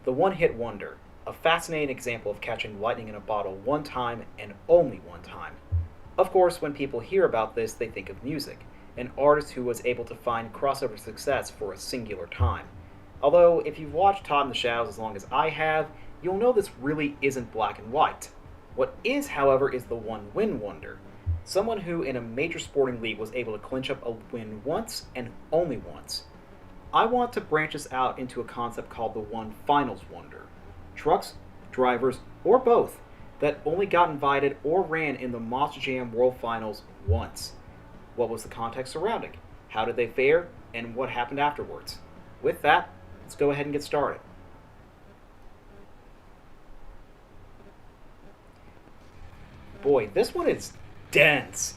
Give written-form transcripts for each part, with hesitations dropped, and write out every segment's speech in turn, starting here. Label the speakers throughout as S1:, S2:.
S1: The one-hit wonder, a fascinating example of catching lightning in a bottle one time and only one time. Of course, when people hear about this, they think of music, an artist who was able to find crossover success for a singular time. Although, if you've watched Todd in the Shadows as long as I have, you'll know this really isn't black and white. What is, however, is the one-win wonder. Someone who in a major sporting league was able to clinch up a win once and only once. I want to branch this out into a concept called the one finals wonder. Trucks, drivers, or both, that only got invited or ran in the Monster Jam World Finals once. What was the context surrounding? How did they fare? And what happened afterwards? With that, let's go ahead and get started. Boy, this one is dense.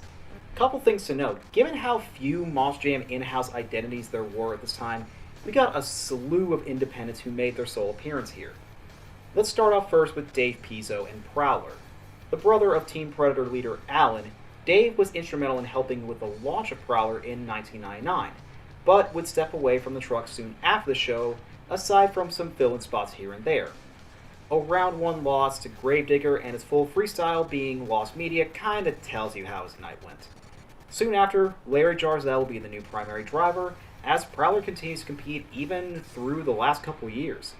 S1: Couple things to note. Given how few Monster Jam in-house identities there were at this time, we got a slew of independents who made their sole appearance here. Let's start off first with Dave Pizzo and Prowler. The brother of Team Predator leader Alan, Dave was instrumental in helping with the launch of Prowler in 1999, but would step away from the truck soon after the show, aside from some fill-in spots here and there. A round one loss to Gravedigger and his full freestyle being lost media kinda tells you how his night went. Soon after, Larry Jarzel will be the new primary driver, as Prowler continues to compete even through the last couple years.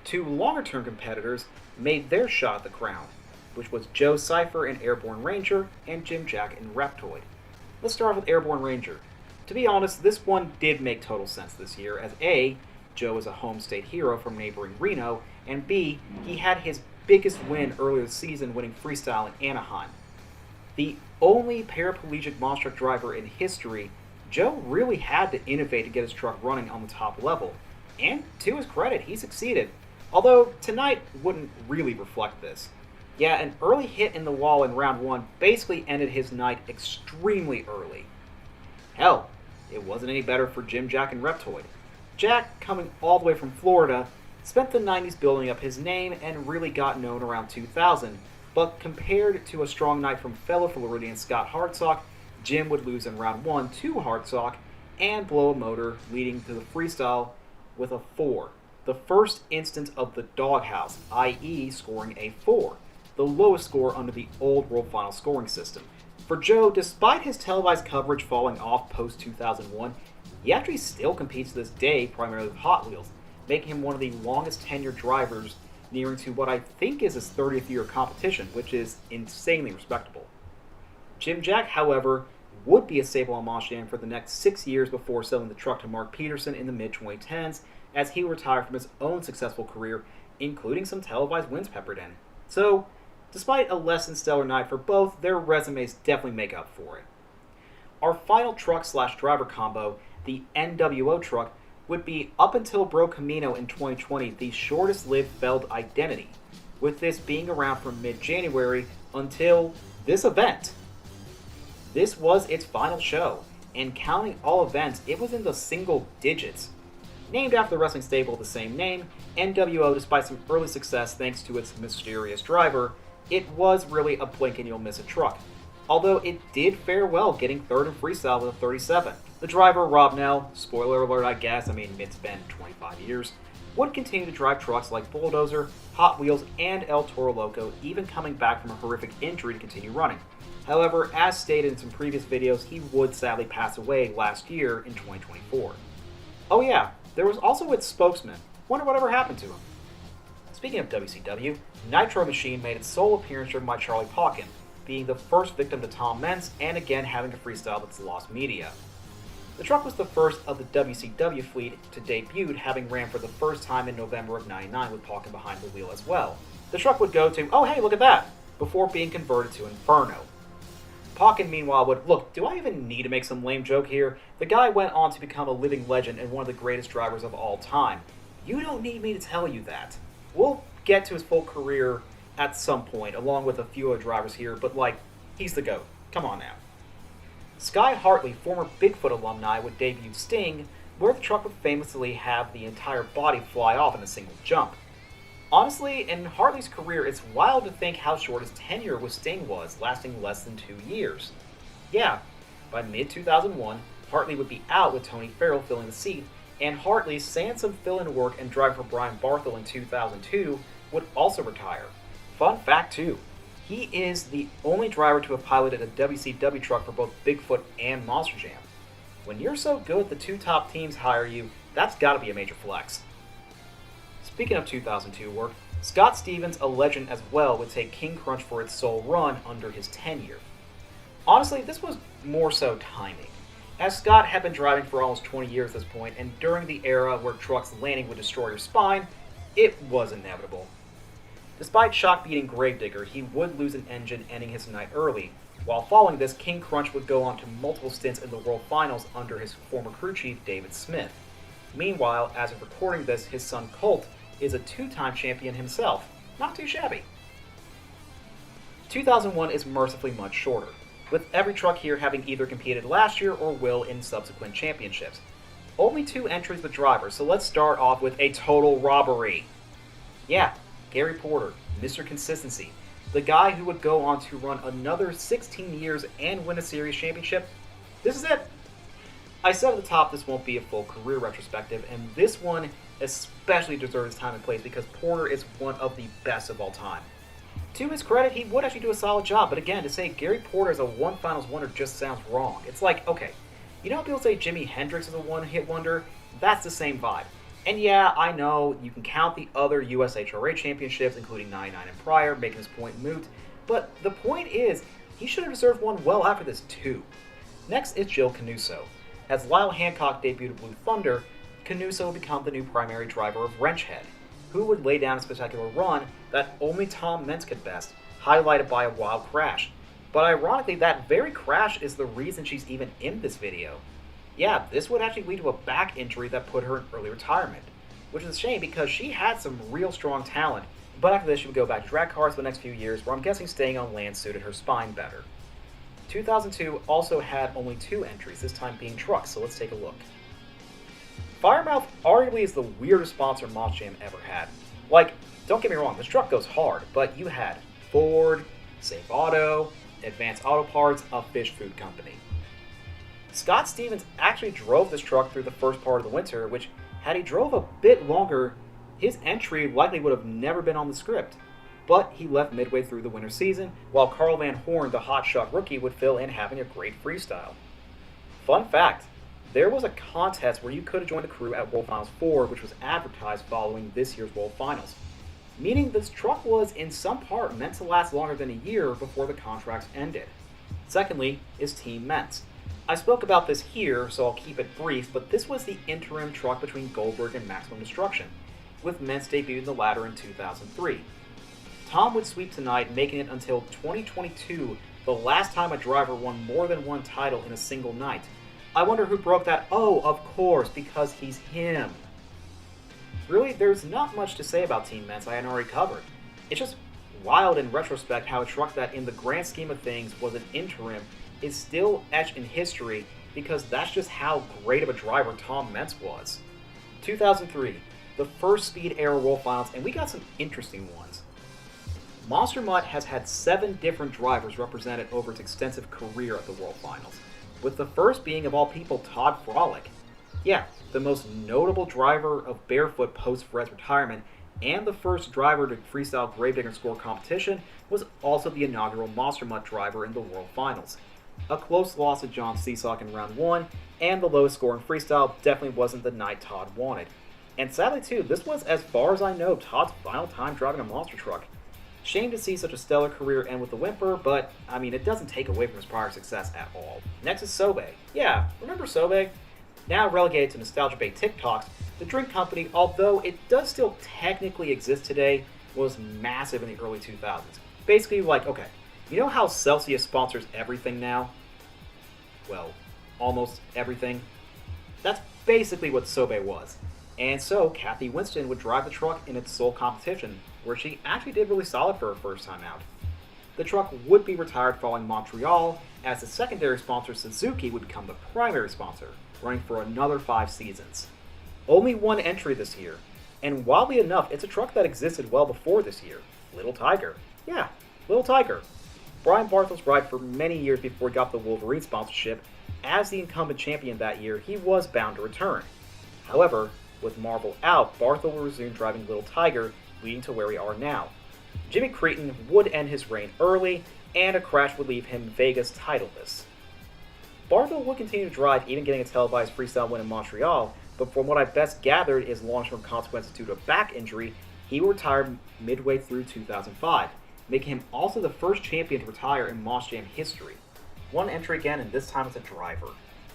S1: Two longer-term competitors made their shot at the crown, which was Joe Cypher in Airborne Ranger and Jim Jack in Reptoid. Let's start with Airborne Ranger. To be honest, this one did make total sense this year, as A, Joe is a home state hero from neighboring Reno, and B, he had his biggest win earlier this season winning freestyle in Anaheim. The only paraplegic monster truck driver in history, Joe really had to innovate to get his truck running on the top level. And to his credit, he succeeded. Although tonight wouldn't really reflect this. Yeah, an early hit in the wall in round one basically ended his night extremely early. Hell, it wasn't any better for Jim Jack and Reptoid. Jack, coming all the way from Florida, spent the 90s building up his name and really got known around 2000, but compared to a strong night from fellow Floridian Scott Hartsock, Jim would lose in round 1 to Hartsock and blow a motor, leading to the freestyle with a 4. The first instance of the doghouse, i.e. scoring a 4, the lowest score under the old World Final scoring system. For Joe, despite his televised coverage falling off post-2001, he actually still competes to this day primarily with Hot Wheels, making him one of the longest tenured drivers, nearing to what I think is his 30th year of competition, which is insanely respectable. Jim Jack, however, would be a staple on Monster Jam for the next 6 years before selling the truck to Mark Peterson in the mid-2010s, as he retired from his own successful career, including some televised wins peppered in. So, despite a less than stellar night for both, their resumes definitely make up for it. Our final truck/driver combo, the NWO truck, would be up until Bro Camino in 2020 the shortest-lived FELD identity, with this being around from mid-January until this event. This was its final show, and counting all events, it was in the single digits. Named after the wrestling stable of the same name, NWO, despite some early success thanks to its mysterious driver, it was really a blink and you'll miss a truck. Although it did fare well, getting third in freestyle with a 37. The driver, Rob Nell, spoiler alert I guess, it's been 25 years, would continue to drive trucks like Bulldozer, Hot Wheels, and El Toro Loco, even coming back from a horrific injury to continue running. However, as stated in some previous videos, he would sadly pass away last year in 2024. Oh yeah, there was also its spokesman. Wonder whatever happened to him. Speaking of WCW, Nitro Machine made its sole appearance driven by Charlie Pauken, being the first victim to Tom Meents, and again having a freestyle that's lost media. The truck was the first of the WCW fleet to debut, having ran for the first time in November of '99 with Pauken behind the wheel as well. The truck would go to, oh hey, look at that, before being converted to Inferno. Pauken, meanwhile, would, look, do I even need to make some lame joke here? The guy went on to become a living legend and one of the greatest drivers of all time. You don't need me to tell you that. We'll get to his full career at some point, along with a few other drivers here, but he's the GOAT. Come on now. Sky Hartley, former Bigfoot alumni, would debut Sting, where the truck would famously have the entire body fly off in a single jump. Honestly, in Hartley's career, it's wild to think how short his tenure with Sting was, lasting less than 2 years. Yeah, by mid-2001, Hartley would be out with Tony Farrell filling the seat, And Hartley, saying some fill-in work and driving for Brian Barthel in 2002, would also retire. Fun fact too, he is the only driver to have piloted a WCW truck for both Bigfoot and Monster Jam. When you're so good the two top teams hire you, that's gotta be a major flex. Speaking of 2002 work, Scott Stevens, a legend as well, would take King Crunch for its sole run under his tenure. Honestly, this was more so timing, as Scott had been driving for almost 20 years at this point, and during the era where trucks landing would destroy your spine, it was inevitable. Despite shock-beating Gravedigger, he would lose an engine, ending his night early. While following this, King Crunch would go on to multiple stints in the World Finals under his former crew chief, David Smith. Meanwhile, as of recording this, his son Colt is a two-time champion himself. Not too shabby. 2001 is mercifully much shorter, with every truck here having either competed last year or will in subsequent championships. Only 2 entries with drivers, so let's start off with a total robbery. Yeah, Gary Porter, Mr. Consistency, the guy who would go on to run another 16 years and win a series championship. This is it. I said at the top this won't be a full career retrospective, and this one especially deserves time and place because Porter is one of the best of all time. To his credit, he would actually do a solid job, but again, to say Gary Porter is a one finals wonder just sounds wrong. It's like, okay, you know how people say Jimi Hendrix is a one-hit wonder? That's the same vibe. And yeah, I know you can count the other USHRA championships, including 99 and prior, making this point moot, but the point is, he should have deserved one well after this too. Next is Jill Canuso. As Lyle Hancock debuted at Blue Thunder, Canuso would become the new primary driver of Wrenchhead, who would lay down a spectacular run that only Tom Meents could best, highlighted by a wild crash. But ironically, that very crash is the reason she's even in this video. Yeah, this would actually lead to a back injury that put her in early retirement, which is a shame because she had some real strong talent, but after this she would go back to drag cars for the next few years, where I'm guessing staying on land suited her spine better. 2002 also had only 2 entries, this time being trucks, so let's take a look. Firemouth arguably is the weirdest sponsor Monster Jam ever had. Like, don't get me wrong, this truck goes hard, but you had Ford, Safe Auto, Advanced Auto Parts, a fish food company. Scott Stevens actually drove this truck through the first part of the winter, which, had he drove a bit longer, his entry likely would have never been on the script. But he left midway through the winter season, while Carl Van Horn, the hotshot rookie, would fill in having a great freestyle. Fun fact, there was a contest where you could have joined the crew at World Finals 4, which was advertised following this year's World Finals, meaning this truck was in some part meant to last longer than a year before the contracts ended. Secondly is Team Meents. I spoke about this here, so I'll keep it brief, but this was the interim truck between Goldberg and Maximum Destruction, with Meents debuting the latter in 2003. Tom would sweep tonight, making it until 2022, the last time a driver won more than one title in a single night. I wonder who broke that. Oh, of course, because he's him. Really, there's not much to say about Team Meents I hadn't already covered. It's just wild in retrospect how a truck that in the grand scheme of things was an interim is still etched in history because that's just how great of a driver Tom Meents was. 2003, the first Speed Era World Finals, and we got some interesting ones. Monster Mutt has had 7 different drivers represented over its extensive career at the World Finals, with the first being, of all people, Todd Frolick. Yeah, the most notable driver of barefoot post-Fred's retirement, and the first driver to freestyle Gravedigger score competition, was also the inaugural Monster Mutt driver in the World Finals. A close loss to John Seesock in round 1, and the lowest score in freestyle definitely wasn't the night Todd wanted. And sadly too, this was, as far as I know, Todd's final time driving a monster truck. Shame to see such a stellar career end with a whimper, but, I mean, it doesn't take away from his prior success at all. Next is Sobe. Yeah, remember Sobe? Now relegated to nostalgia bait TikToks, the drink company, although it does still technically exist today, was massive in the early 2000s. Basically, like, okay, you know how Celsius sponsors everything now? Well, almost everything. That's basically what Sobe was. And so, Kathy Winston would drive the truck in its sole competition, where she actually did really solid for her first time out. The truck would be retired following Montreal, as the secondary sponsor Suzuki would become the primary sponsor, running for another 5 seasons. Only 1 entry this year, and wildly enough, it's a truck that existed well before this year. Little Tiger. Yeah, Little Tiger. Brian Barthel's ride for many years before he got the Wolverine sponsorship. As the incumbent champion that year, he was bound to return. However, with Marvel out, Barthel will resume driving Little Tiger, leading to where we are now. Jimmy Creighton would end his reign early, and a crash would leave him Vegas titleless. Barthel would continue to drive, even getting a televised freestyle win in Montreal, but from what I best gathered is long-term consequences due to a back injury, he will retire midway through 2005, making him also the first champion to retire in Monster history. One entry again, and this time as a driver.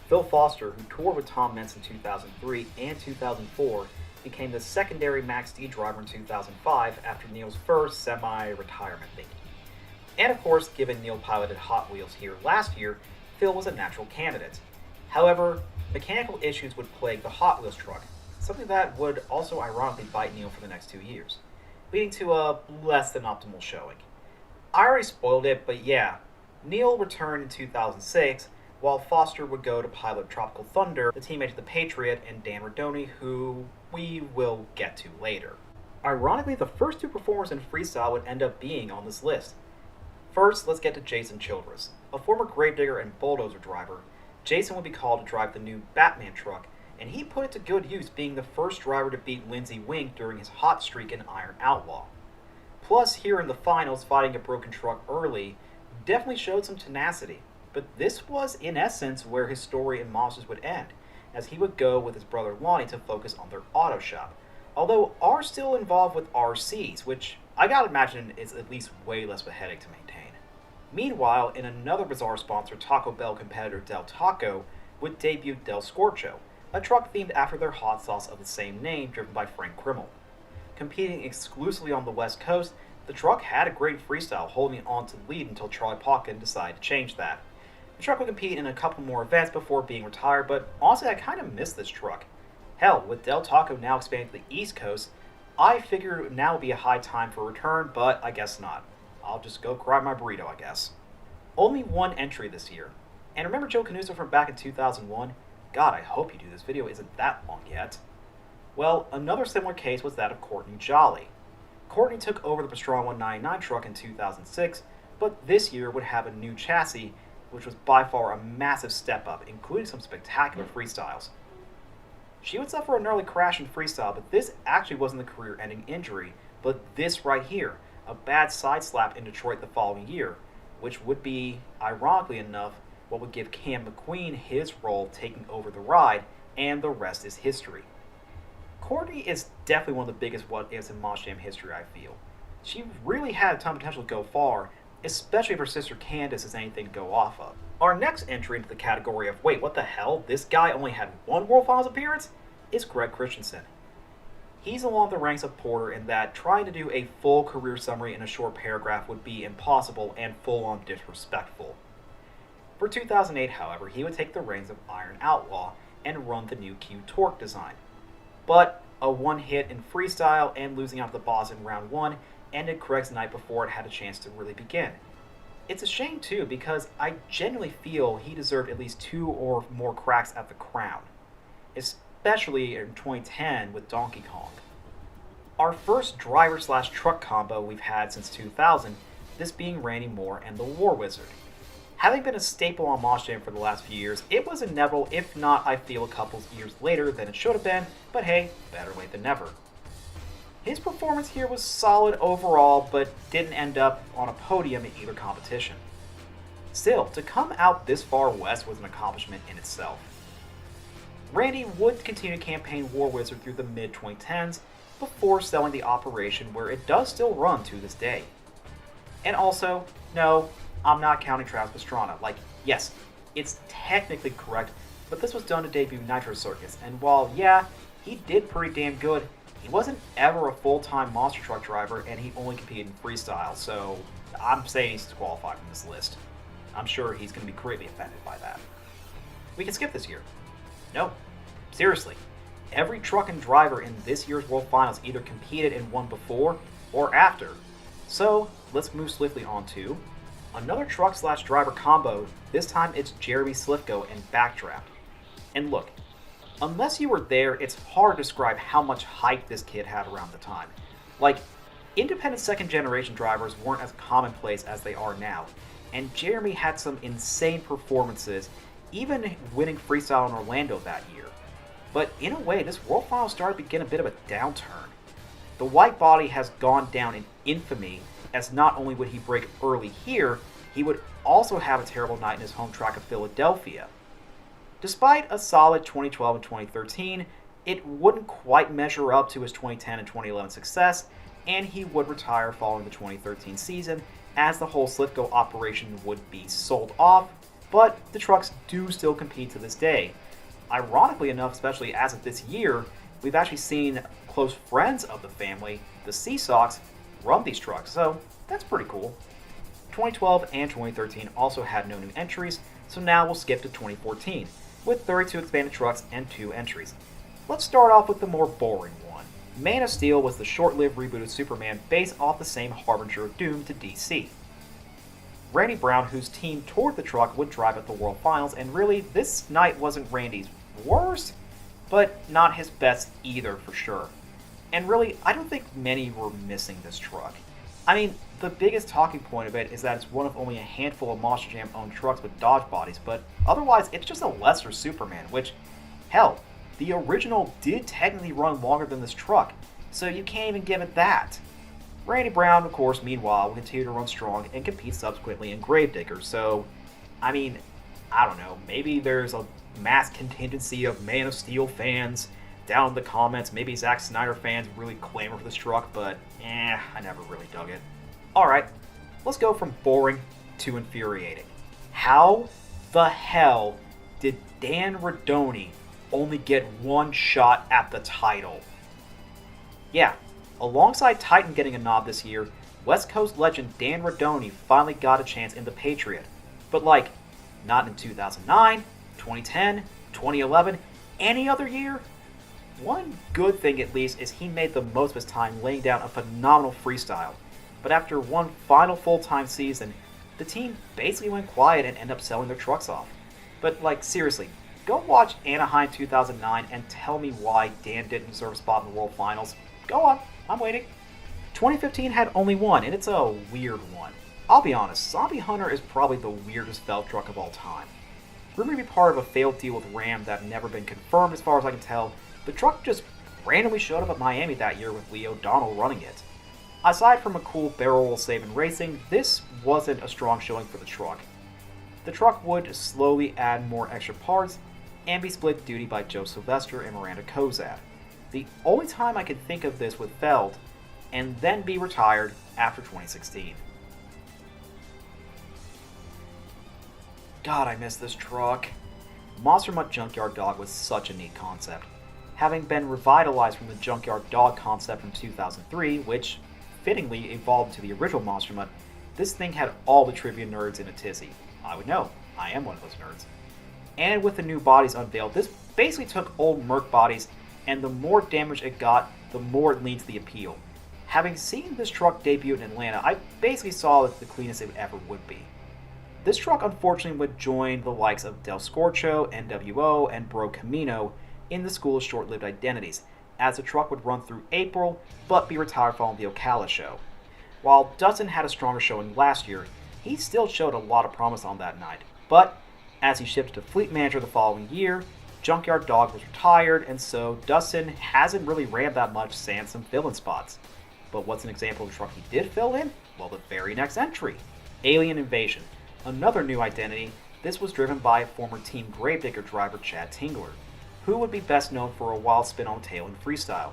S1: Phil Foster, who toured with Tom Meents in 2003 and 2004, became the secondary Max D driver in 2005 after Neil's first semi-retirement thingy. And of course, given Neil piloted Hot Wheels here last year, Phil was a natural candidate. However, mechanical issues would plague the Hot Wheels truck, something that would also ironically bite Neil for the next 2 years, leading to a less than optimal showing. I already spoiled it, but yeah, Neil returned in 2006, while Foster would go to pilot Tropical Thunder, the teammate of the Patriot and Dan Rodoni, who we will get to later. Ironically, the first two performers in freestyle would end up being on this list. First, let's get to Jason Childress. A former gravedigger and bulldozer driver, Jason would be called to drive the new Batman truck, and he put it to good use being the first driver to beat Lindsey Wink during his hot streak in Iron Outlaw. Plus, here in the finals, fighting a broken truck early definitely showed some tenacity, but this was in essence where his story in Monsters would end, as he would go with his brother Lonnie to focus on their auto shop, although R's still involved with RCs, which I gotta imagine is at least way less of a headache to maintain. Meanwhile, in another bizarre sponsor, Taco Bell competitor Del Taco would debut Del Scorcho, a truck themed after their hot sauce of the same name driven by Frank Krimmel. Competing exclusively on the West Coast, the truck had a great freestyle, holding on to the lead until Charlie Potkin decided to change that. The truck would compete in a couple more events before being retired, but honestly I kind of miss this truck. Hell, with Del Taco now expanding to the East Coast, I figured now would be a high time for a return, but I guess not. I'll just go grab my burrito, I guess. Only one entry this year. And remember Joe Canuso from back in 2001? God, I hope you do. This video isn't that long yet. Well, another similar case was that of Courtney Jolly. Courtney took over the Pastrana 199 truck in 2006, but this year would have a new chassis, which was by far a massive step up, including some spectacular freestyles. She would suffer an early crash in freestyle, but this actually wasn't a career-ending injury, but this right here, a bad side slap in Detroit the following year, which would be, ironically enough, what would give Cam McQueen his role taking over the ride, and the rest is history. Courtney is definitely one of the biggest what-ifs in Monster history, I feel. She really had a ton of potential to go far, especially if her sister Candace is anything to go off of. Our next entry into the category of, wait, what the hell, this guy only had one World Finals appearance, is Greg Christensen. He's along the ranks of Porter in that trying to do a full career summary in a short paragraph would be impossible and full-on disrespectful. For 2008, however, he would take the reins of Iron Outlaw and run the new Q Torque design. But a one-hit in freestyle and losing out to the boss in round 1 ended Craig's night before it had a chance to really begin. It's a shame too, because I genuinely feel he deserved at least 2 or more cracks at the crown, especially in 2010 with Donkey Kong. Our first driver/truck combo we've had since 2000, this being Randy Moore and the War Wizard. Having been a staple on Monster Jam for the last few years, it was inevitable, if not, I feel, a couple years later than it should have been, but hey, better late than never. His performance here was solid overall, but didn't end up on a podium in either competition. Still, to come out this far west was an accomplishment in itself. Randy would continue to campaign War Wizard through the mid-2010s, before selling the operation where it does still run to this day. And also, no, I'm not counting Travis Pastrana. Like, yes, it's technically correct, but this was done to debut Nitro Circus, and while, yeah, he did pretty damn good, he wasn't ever a full-time monster truck driver, and he only competed in freestyle, so I'm saying he's disqualified from this list. I'm sure he's going to be greatly offended by that. We can skip this year. No, seriously. Every truck and driver in this year's World Finals either competed in one before or after. So, let's move swiftly on to another truck/driver combo. This time it's Jeremy Slifko and Backdraft. And look, unless you were there, it's hard to describe how much hype this kid had around the time. Like, independent second-generation drivers weren't as commonplace as they are now, and Jeremy had some insane performances, even winning freestyle in Orlando that year. But in a way, this World Finals started to begin a bit of a downturn. The white body has gone down in infamy, as not only would he break early here, he would also have a terrible night in his home track of Philadelphia. Despite a solid 2012 and 2013, it wouldn't quite measure up to his 2010 and 2011 success, and he would retire following the 2013 season, as the whole Slitko operation would be sold off, but the trucks do still compete to this day. Ironically enough, especially as of this year, we've actually seen close friends of the family, the Sea Sox, run these trucks, so that's pretty cool. 2012 and 2013 also had no new entries, so now we'll skip to 2014, with 32 expanded trucks and 2 entries. Let's start off with the more boring one. Man of Steel was the short-lived reboot of Superman based off the same Harbinger of Doom to DC. Randy Brown, whose team toured the truck, would drive at the World Finals, and really, this night wasn't Randy's worst, but not his best either for sure. And really, I don't think many were missing this truck. I mean, the biggest talking point of it is that it's one of only a handful of Monster Jam owned trucks with Dodge bodies, but otherwise it's just a lesser Superman, which, hell, the original did technically run longer than this truck, so you can't even give it that. Randy Brown, of course, meanwhile, will continue to run strong and compete subsequently in Gravedigger, so, I mean, I don't know, maybe there's a mass contingency of Man of Steel fans down in the comments, maybe Zack Snyder fans really clamor for this truck, but I never really dug it. Alright, let's go from boring to infuriating. How the hell did Dan Radoni only get one shot at the title? Yeah, alongside Titan getting a nod this year, West Coast legend Dan Radoni finally got a chance in the Patriot. But not in 2009, 2010, 2011, any other year? One good thing at least is he made the most of his time laying down a phenomenal freestyle. But after one final full-time season, the team basically went quiet and ended up selling their trucks off. But seriously, go watch Anaheim 2009 and tell me why Dan didn't deserve a spot in the World Finals. Go on, I'm waiting. 2015 had only one, and it's a weird one. I'll be honest, Zombie Hunter is probably the weirdest FELD truck of all time. Rumored to be part of a failed deal with Ram that had never been confirmed as far as I can tell, the truck just randomly showed up at Miami that year with Lee O'Donnell running it. Aside from a cool barrel roll save in racing, this wasn't a strong showing for the truck. The truck would slowly add more extra parts and be split duty by Joe Sylvester and Miranda Kozad. The only time I could think of this with FELD, and then be retired after 2016. God, I miss this truck. Monster Mutt Junkyard Dog was such a neat concept. Having been revitalized from the Junkyard Dog concept from 2003, which fittingly evolved into the original Monster Mutt, this thing had all the trivia nerds in a tizzy. I would know, I am one of those nerds. And with the new bodies unveiled, this basically took old Merc bodies, and the more damage it got, the more it leads the appeal. Having seen this truck debut in Atlanta, I basically saw it the cleanest it ever would be. This truck unfortunately would join the likes of Del Scorcho, NWO, and Bro Camino in the school of short-lived identities, as the truck would run through April, but be retired following the Ocala show. While Dustin had a stronger showing last year, he still showed a lot of promise on that night, but as he shifted to fleet manager the following year, Junkyard Dog was retired, and so Dustin hasn't really ran that much sans some fill-in spots. But what's an example of a truck he did fill in? Well, the very next entry, Alien Invasion. Another new identity, this was driven by former Team Gravedigger driver Chad Tingler, who would be best known for a wild spin on tail and freestyle.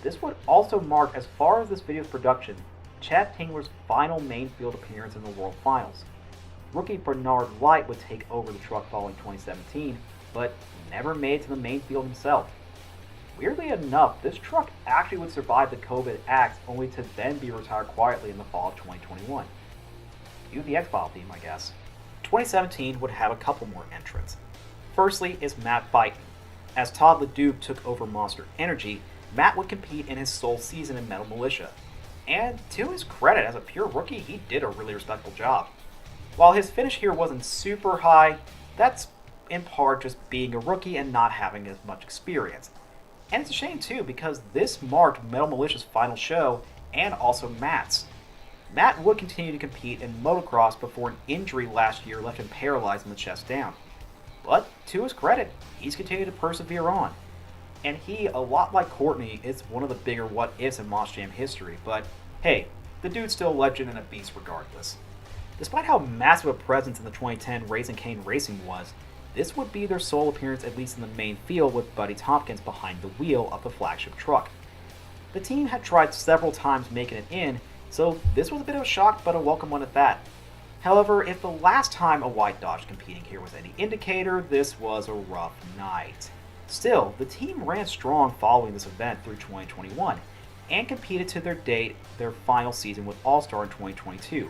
S1: This would also mark, as far as this video's production, Chad Tingler's final main field appearance in the World Finals. Rookie Bernard Light would take over the truck following 2017, but never made it to the main field himself. Weirdly enough, this truck actually would survive the COVID axe, only to then be retired quietly in the fall of 2021. You the X-File theme, I guess. 2017 would have a couple more entrants. Firstly is Matt Byton. As Todd LeDuc took over Monster Energy, Matt would compete in his sole season in Metal Militia. And to his credit, as a pure rookie, he did a really respectable job. While his finish here wasn't super high, that's in part just being a rookie and not having as much experience. And it's a shame too, because this marked Metal Militia's final show, and also Matt's. Matt would continue to compete in motocross before an injury last year left him paralyzed in the chest down. But to his credit, he's continued to persevere on. And he, a lot like Courtney, is one of the bigger what-ifs in Moss Jam history, but hey, the dude's still a legend and a beast regardless. Despite how massive a presence in the 2010 Raising Cane Racing was, this would be their sole appearance at least in the main field with Buddy Tompkins behind the wheel of the flagship truck. The team had tried several times making it in, so this was a bit of a shock but a welcome one at that. However, if the last time a white Dodge competing here was any indicator, this was a rough night. Still, the team ran strong following this event through 2021, and competed to their final season with All-Star in 2022,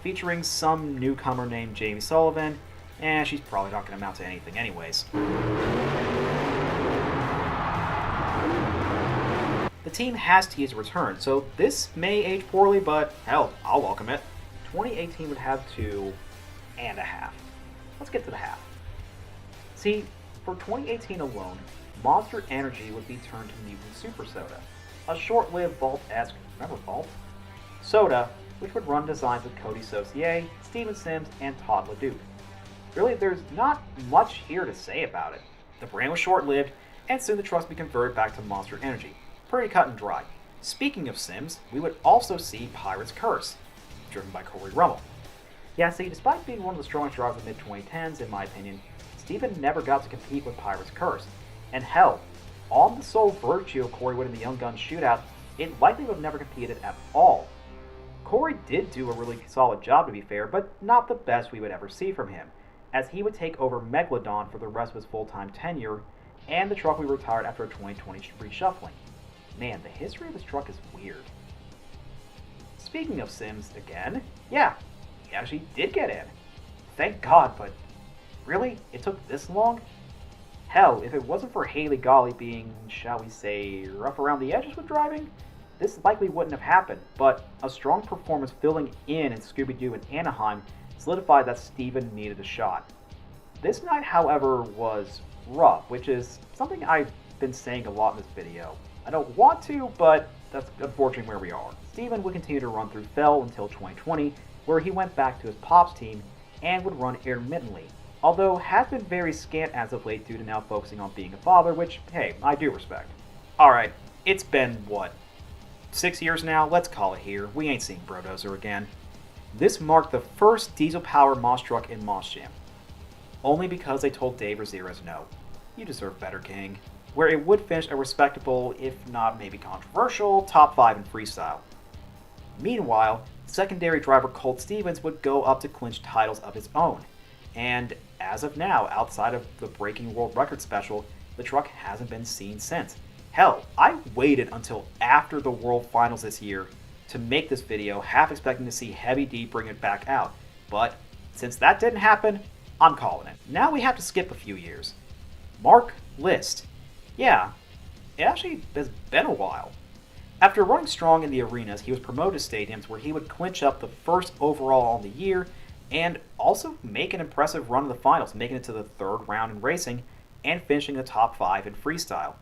S1: featuring some newcomer named Jamie Sullivan, and she's probably not going to amount to anything anyways. The team has teased a return, so this may age poorly, but hell, I'll welcome it. 2018 would have 2.5. Let's get to the half. See, for 2018 alone, Monster Energy would be turned to Mutant Super Soda, a short-lived Vault-esque, remember Vault? Soda, which would run designs of Cody Saucier, Steven Sims, and Todd LeDuc. Really, there's not much here to say about it. The brand was short-lived, and soon the trucks would be converted back to Monster Energy. Pretty cut and dry. Speaking of Sims, we would also see Pirate's Curse, driven by Corey Rummel. Yeah, see, despite being one of the strongest drivers of the mid-2010s, in my opinion, Steven never got to compete with Pirate's Curse. And hell, on the sole virtue of Corey winning the Young Guns shootout, it likely would have never competed at all. Corey did do a really solid job, to be fair, but not the best we would ever see from him, as he would take over Megalodon for the rest of his full-time tenure, and the truck would be retired after a 2020 reshuffling. Man, the history of this truck is weird. Speaking of Sims again, yeah, he actually did get in. Thank God, but really? It took this long? Hell, if it wasn't for Haley Golly being, shall we say, rough around the edges with driving, this likely wouldn't have happened, but a strong performance filling in Scooby-Doo and Anaheim solidified that Steven needed a shot. This night, however, was rough, which is something I've been saying a lot in this video. I don't want to, but that's unfortunately where we are. Steven would continue to run through FELD until 2020, where he went back to his Pops team and would run intermittently, although has been very scant as of late due to now focusing on being a father, which, hey, I do respect. Alright, it's been, what, 6 years now? Let's call it here. We ain't seeing Brodozer again. This marked the first diesel-powered Moss truck in Moss Jam. Only because they told Dave Ramirez no. You deserve better, King. Where it would finish a respectable, if not maybe controversial, top 5 in freestyle. Meanwhile, secondary driver Colt Stevens would go up to clinch titles of his own. And as of now, outside of the Breaking World Record special, the truck hasn't been seen since. Hell, I waited until after the World Finals this year to make this video, half expecting to see Heavy D bring it back out. But since that didn't happen, I'm calling it. Now we have to skip a few years. Mark List. Yeah, it actually has been a while. After running strong in the arenas, he was promoted to stadiums where he would clinch up the first overall on the year and also make an impressive run in the finals, making it to the third round in racing and finishing the top 5 in freestyle.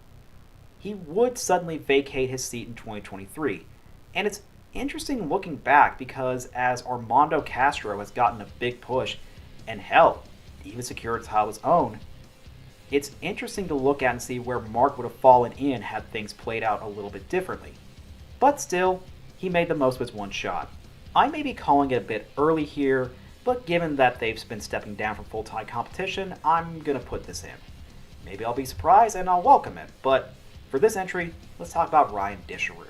S1: He would suddenly vacate his seat in 2023, and it's interesting looking back because as Armando Castro has gotten a big push, and hell, even secured a title of his own, it's interesting to look at and see where Mark would have fallen in had things played out a little bit differently. But still, he made the most of his one shot. I may be calling it a bit early here, but given that they've been stepping down from full-time competition, I'm gonna put this in. Maybe I'll be surprised and I'll welcome it, but for this entry, let's talk about Ryan Disharoon.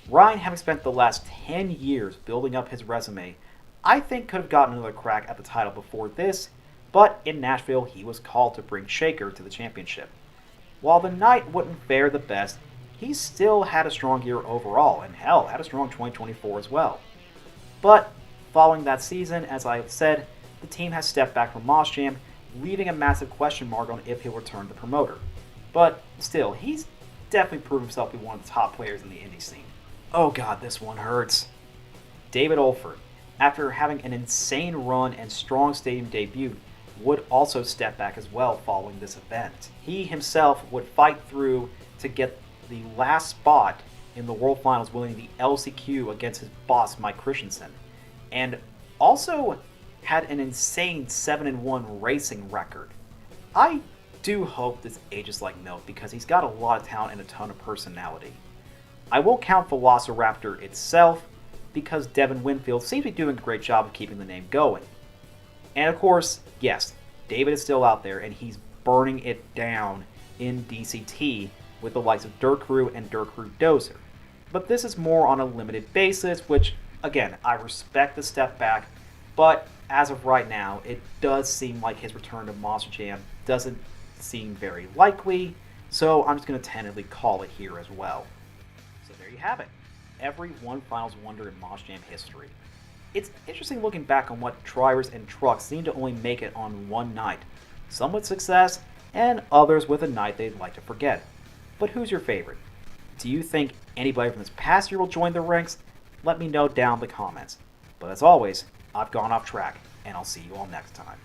S1: Ryan, having spent the last 10 years building up his resume, I think could have gotten another crack at the title before this, but in Nashville he was called to bring Shaker to the championship. While the night wouldn't fare the best, he still had a strong year overall, and hell, had a strong 2024 as well. But following that season, as I have said, the team has stepped back from Moss Jam, leaving a massive question mark on if he'll return to the promoter. But still, he's definitely proved himself to be one of the top players in the indie scene. Oh god, this one hurts. David Olford, after having an insane run and strong stadium debut, would also step back as well following this event. He himself would fight through to get the last spot in the World Finals, winning the LCQ against his boss, Mike Christensen, and also had an insane 7-1 racing record. I do hope this ages like milk because he's got a lot of talent and a ton of personality. I won't count Velociraptor itself because Devin Winfield seems to be doing a great job of keeping the name going. And of course, yes, David is still out there and he's burning it down in DCT with the likes of Dirt Crew and Dirt Crew Dozer. But this is more on a limited basis, which, again, I respect the step back, but as of right now, it does seem like his return to Monster Jam doesn't seem very likely, so I'm just going to tentatively call it here as well. So there you have it. Every one finals wonder in Monster Jam history. It's interesting looking back on what drivers and trucks seem to only make it on one night, some with success, and others with a night they'd like to forget. But who's your favorite? Do you think anybody from this past year will join the ranks? Let me know down in the comments. But as always, I've gone off track, and I'll see you all next time.